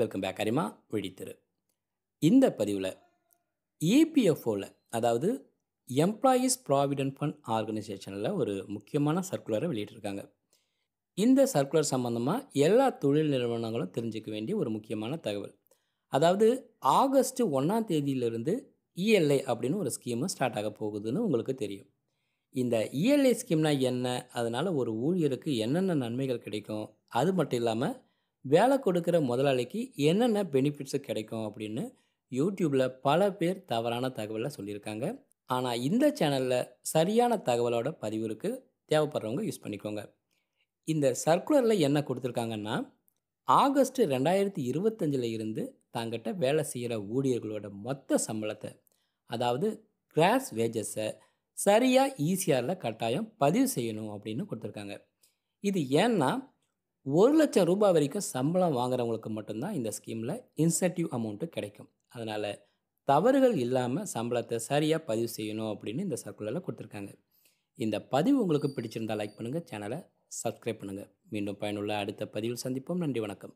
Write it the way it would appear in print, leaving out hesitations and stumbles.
Welcome back அரிமா விழித்திரு. இந்த பதிவில் இபிஎஃப்ஓவில், அதாவது எம்ப்ளாயீஸ் ப்ராவிடென்ட் ஃபண்ட் ஆர்கனைசேஷனில் ஒரு முக்கியமான சர்க்குலரை வெளியிட்டிருக்காங்க. இந்த சர்க்குலர் சம்மந்தமாக எல்லா தொழில் நிறுவனங்களும் தெரிஞ்சுக்க வேண்டிய ஒரு முக்கியமான தகவல். அதாவது ஆகஸ்ட் 1ஆம் தேதியிலிருந்து இஎல்ஐ அப்படின்னு ஒரு ஸ்கீமு ஸ்டார்ட் ஆக போகுதுன்னு உங்களுக்கு தெரியும். இந்த இஎல்ஐ ஸ்கீம்னா என்ன, அதனால் ஒரு ஊழியருக்கு என்னென்ன நன்மைகள் கிடைக்கும், அது மட்டும் இல்லாமல் வேலை கொடுக்குற முதலாளிக்கு என்னென்ன பெனிஃபிட்ஸு கிடைக்கும் அப்படின்னு யூடியூப்பில் பல பேர் தவறான தகவலை சொல்லியிருக்காங்க. ஆனால் இந்த சேனலில் சரியான தகவலோட பதிவு இருக்குது, தேவைப்படுறவங்க யூஸ் பண்ணிக்கோங்க. இந்த சர்க்குலரில் என்ன கொடுத்துருக்காங்கன்னா, ஆகஸ்ட் 2025 இருந்து தாங்கிட்ட வேலை செய்கிற ஊழியர்களோட மொத்த சம்பளத்தை, அதாவது கிராஸ் வேஜஸை சரியாக ஈசிஆரில் கட்டாயம் பதிவு செய்யணும் அப்படின்னு கொடுத்துருக்காங்க. இது ஏன்னா 1,00,000 ரூபாய் வரைக்கும் சம்பளம் வாங்குறவங்களுக்கு மட்டும்தான் இந்த ஸ்கீமில் இன்சென்டிவ் அமௌண்ட்டு கிடைக்கும். அதனால் தவறுகள் இல்லாமல் சம்பளத்தை சரியாக பதிவு செய்யணும் அப்படின்னு இந்த சர்க்குலரில் கொடுத்துருக்காங்க. இந்த பதிவு உங்களுக்கு பிடிச்சிருந்தால் லைக் பண்ணுங்கள், சேனலை சப்ஸ்கிரைப் பண்ணுங்கள். மீண்டும் பயனுள்ள அடுத்த பதிவில் சந்திப்போம். நன்றி, வணக்கம்.